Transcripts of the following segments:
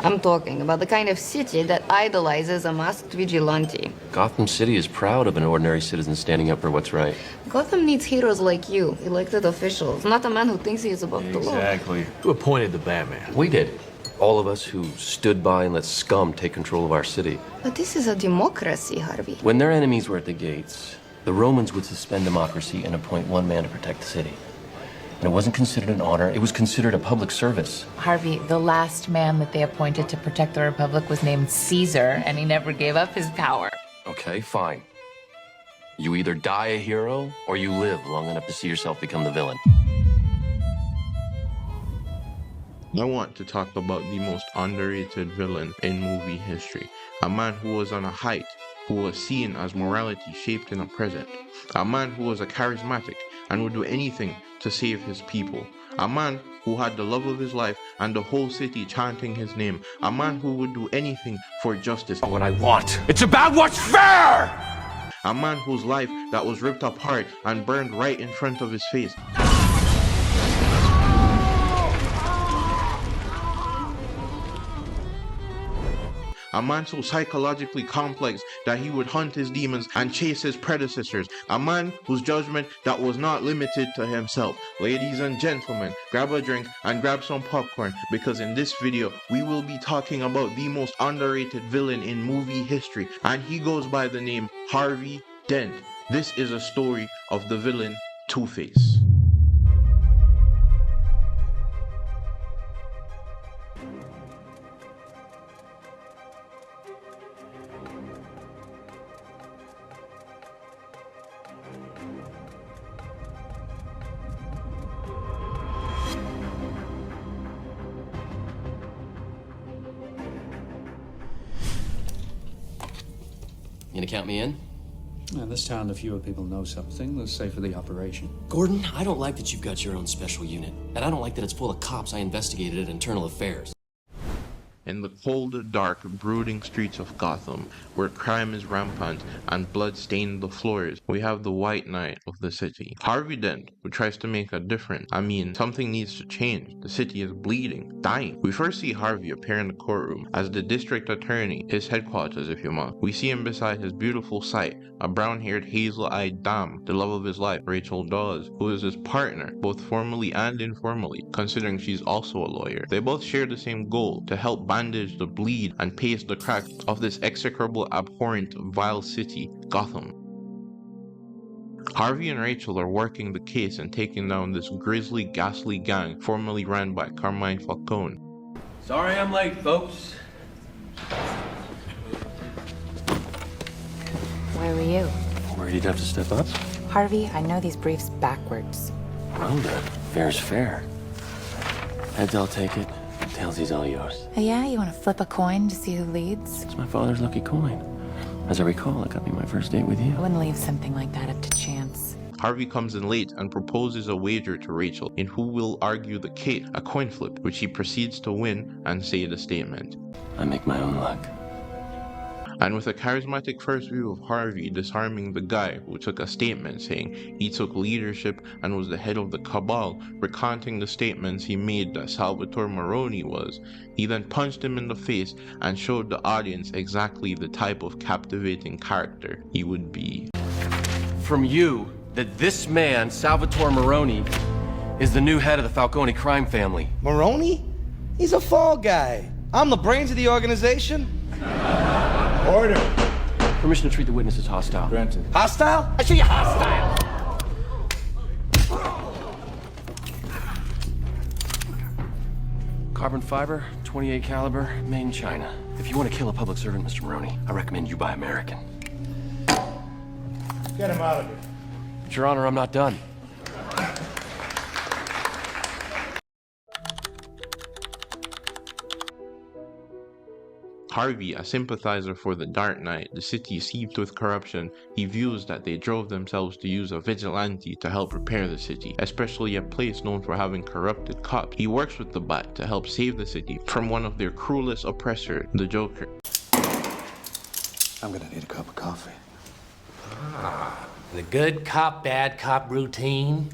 I'm talking about the kind of city that idolizes a masked vigilante. Gotham City is proud of an ordinary citizen standing up for what's right. Gotham needs heroes like you, elected officials, not a man who thinks he is above the law. Exactly. Who appointed the Batman? We did. All of us who stood by and let scum take control of our city. But this is a democracy, Harvey. When their enemies were at the gates, the Romans would suspend democracy and appoint one man to protect the city. And it wasn't considered an honor, it was considered a public service. Harvey, the last man that they appointed to protect the Republic was named Caesar, and he never gave up his power. Okay, fine. You either die a hero, or you live long enough to see yourself become the villain. I want to talk about the most underrated villain in movie history. A man who was on a height, who was seen as morality shaped in a present. A man who was a charismatic and would do anything to save his people. A man who had the love of his life and the whole city chanting his name. A man who would do anything for justice. What I want. It's about what's fair! A man whose life that was ripped apart and burned right in front of his face. A man so psychologically complex that he would hunt his demons and chase his predecessors. A man whose judgment that was not limited to himself. Ladies and gentlemen, grab a drink and grab some popcorn, because in this video we will be talking about the most underrated villain in movie history, and he goes by the name Harvey Dent. This is a story of the villain Two-Face. You gonna count me in? In this town, the fewer people know something, the safer the operation. Gordon, I don't like that you've got your own special unit. And I don't like that it's full of cops I investigated at Internal Affairs. In the cold, dark, brooding streets of Gotham, where crime is rampant and blood stains the floors, we have the White Knight of the city, Harvey Dent, who tries to make a difference. I mean, something needs to change. The city is bleeding, dying. We first see Harvey appear in the courtroom as the district attorney, his headquarters if you must. We see him beside his beautiful sight, a brown-haired, hazel-eyed dame, the love of his life, Rachel Dawes, who is his partner, both formally and informally, considering she's also a lawyer. They both share the same goal, to help bandage the bleed and paste the cracks of this execrable, abhorrent, vile city, Gotham. Harvey and Rachel are working the case and taking down this grisly, ghastly gang formerly ran by Carmine Falcone. Sorry I'm late, folks. Where were you? Worried you'd have to step up? Harvey, I know these briefs backwards. Well then, fair's fair. Heads, I'll take it. Tailsy's all yours. Oh yeah? You want to flip a coin to see who leads? It's my father's lucky coin. As I recall, it got me my first date with you. I wouldn't leave something like that up to chance. Harvey comes in late and proposes a wager to Rachel in who will argue the case, a coin flip, which he proceeds to win and say the statement. I make my own luck. And with a charismatic first view of Harvey disarming the guy who took a statement saying he took leadership and was the head of the cabal, recanting the statements he made that Salvatore Maroni was, he then punched him in the face and showed the audience exactly the type of captivating character he would be. From you, that this man, Salvatore Maroni, is the new head of the Falcone crime family. Maroni? He's a fall guy. I'm the brains of the organization. Order. Permission to treat the witness as hostile. Granted. Hostile? I see you hostile. Carbon fiber, 28 caliber, made in China. If you want to kill a public servant, Mr. Maroni, I recommend you buy American. Get him out of here. But Your Honor, I'm not done. Harvey, a sympathizer for the Dark Knight, the city seeped with corruption, he views that they drove themselves to use a vigilante to help repair the city, especially a place known for having corrupted cops. He works with the Bat to help save the city from one of their cruelest oppressors, the Joker. I'm gonna need a cup of coffee. The good cop, bad cop routine.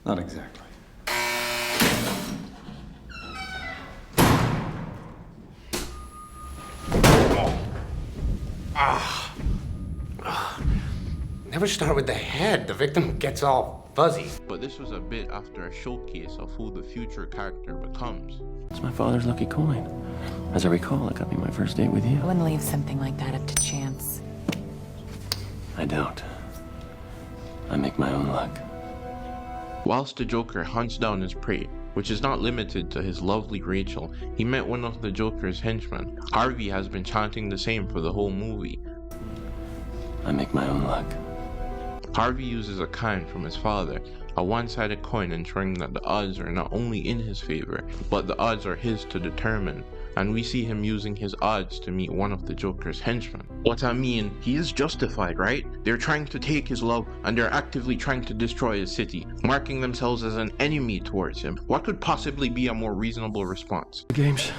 Not exactly. Never start with the head. The victim gets all fuzzy. But this was a bit after a showcase of who the future character becomes. It's my father's lucky coin. As I recall, it got me my first date with you. I wouldn't leave something like that up to chance. I don't. I make my own luck. Whilst the Joker hunts down his prey, which is not limited to his lovely Rachel, he met one of the Joker's henchmen. Harvey has been chanting the same for the whole movie. I make my own luck. Harvey uses a coin from his father, a one-sided coin ensuring that the odds are not only in his favor, but the odds are his to determine, and we see him using his odds to meet one of the Joker's henchmen. What I mean, he is justified, right? They're trying to take his love, and they're actively trying to destroy his city, marking themselves as an enemy towards him. What could possibly be a more reasonable response? Games.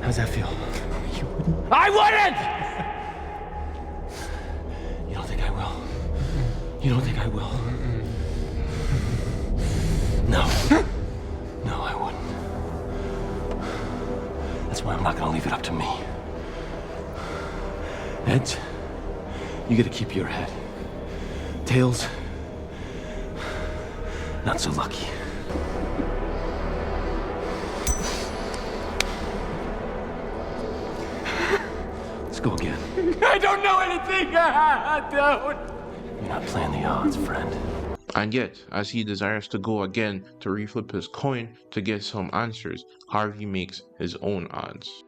How's that feel? You wouldn't? I wouldn't! You don't think I will? You don't think I will? No. No, I wouldn't. That's why I'm not gonna leave it up to me. Heads, you gotta keep your head. Tails, not so lucky. Let's go again. I don't know anything! I don't! You're not playing the odds, friend. And yet, as he desires to go again to reflip his coin to get some answers, Harvey makes his own odds.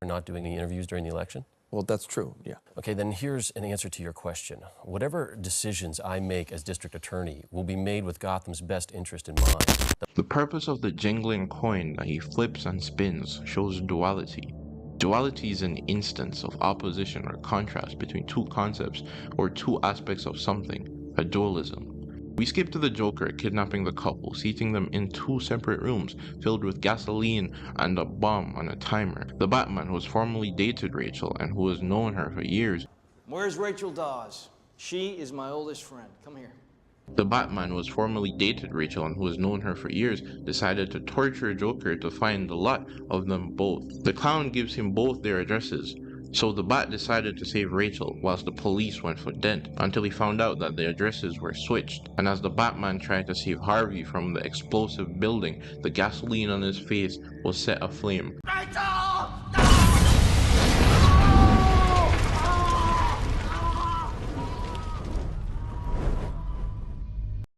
We're not doing any interviews during the election? Well, that's true, yeah. Okay, then here's an answer to your question. Whatever decisions I make as district attorney will be made with Gotham's best interest in mind. The purpose of the jingling coin that he flips and spins shows duality. Duality is an instance of opposition or contrast between two concepts or two aspects of something, a dualism. We skip to the Joker kidnapping the couple, seating them in two separate rooms filled with gasoline and a bomb on a timer. The Batman, who has formerly dated Rachel and who has known her for years. Where's Rachel Dawes? She is my oldest friend. Come here. The Batman, who has formerly dated Rachel and who has known her for years, decided to torture Joker to find the lot of them both. The clown gives him both their addresses, so the Bat decided to save Rachel whilst the police went for Dent, until he found out that the addresses were switched. And as the Batman tried to save Harvey from the explosive building, the gasoline on his face was set aflame. Rachel!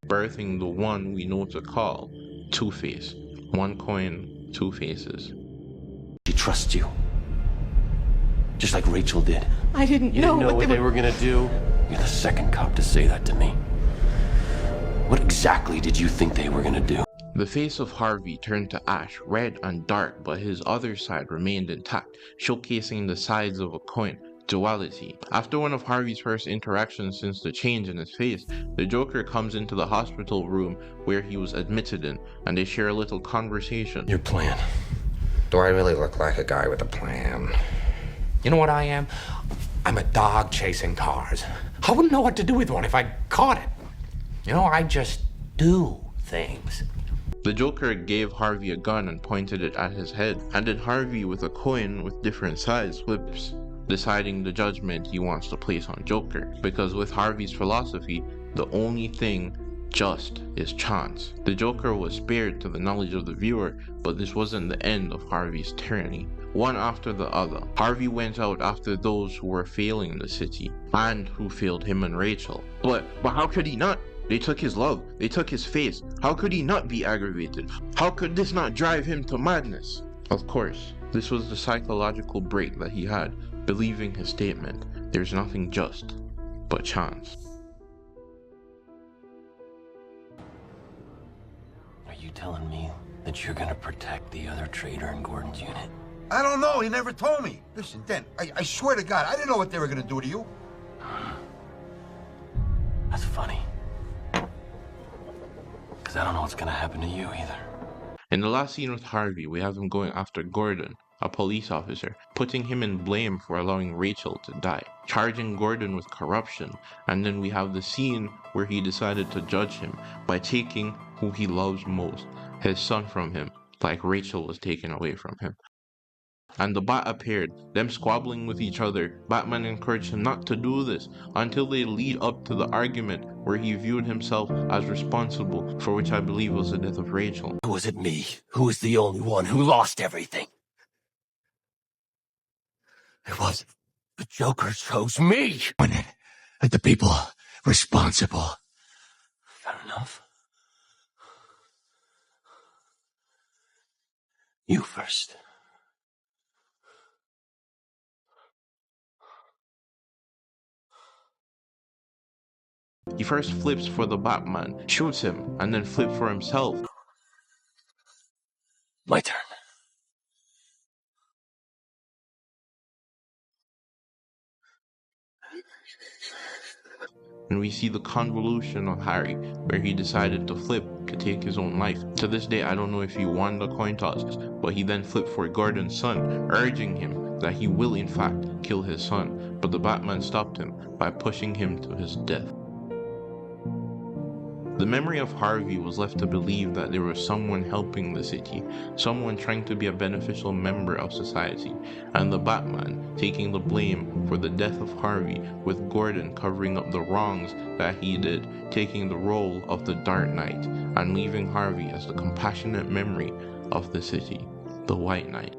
Birthing the one we know to call Two-Face. One coin, two faces. She trusts you. Just like Rachel did. I didn't You didn't know what they were gonna do? You're the second cop to say that to me. What exactly did you think they were gonna do? The face of Harvey turned to ash, red and dark, but his other side remained intact, showcasing the sides of a coin. Duality. After one of Harvey's first interactions since the change in his face, the Joker comes into the hospital room where he was admitted in, and they share a little conversation. Your plan. Do I really look like a guy with a plan? You know what I am? I'm a dog chasing cars. I wouldn't know what to do with one if I caught it. You know, I just do things. The Joker gave Harvey a gun and pointed it at his head, handed Harvey with a coin with different size flips, deciding the judgment he wants to place on Joker, because with Harvey's philosophy, the only thing just is chance. The Joker was spared to the knowledge of the viewer, but this wasn't the end of Harvey's tyranny. One after the other, Harvey went out after those who were failing the city, and who failed him and Rachel. But how could he not? They took his love, they took his face. How could he not be aggravated? How could this not drive him to madness? Of course, this was the psychological break that he had, believing his statement, there's nothing just but chance. Are you telling me that you're gonna protect the other traitor in Gordon's unit? I don't know, he never told me. Listen, Dent, I swear to God, I didn't know what they were gonna do to you. That's funny. Because I don't know what's gonna happen to you either. In the last scene with Harvey, we have him going after Gordon, a police officer, putting him in blame for allowing Rachel to die, charging Gordon with corruption, and then we have the scene where he decided to judge him by taking who he loves most, his son, from him, like Rachel was taken away from him. And the Bat appeared, them squabbling with each other. Batman encouraged him not to do this until they lead up to the argument where he viewed himself as responsible for which I believe was the death of Rachel. Was it me who was the only one who lost everything? It was. The Joker chose me! At the people responsible. Fair enough. You first. He first flips for the Batman, shoots him, and then flips for himself. My turn. And we see the convolution of Harry, where he decided to flip to take his own life. To this day, I don't know if he won the coin toss, but he then flipped for Gordon's son, urging him that he will in fact kill his son, but the Batman stopped him by pushing him to his death. The memory of Harvey was left to believe that there was someone helping the city, someone trying to be a beneficial member of society, and the Batman taking the blame for the death of Harvey, with Gordon covering up the wrongs that he did, taking the role of the Dark Knight, and leaving Harvey as the compassionate memory of the city, the White Knight.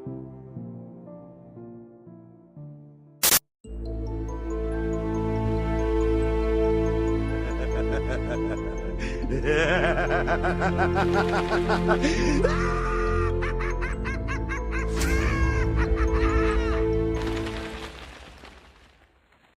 Ha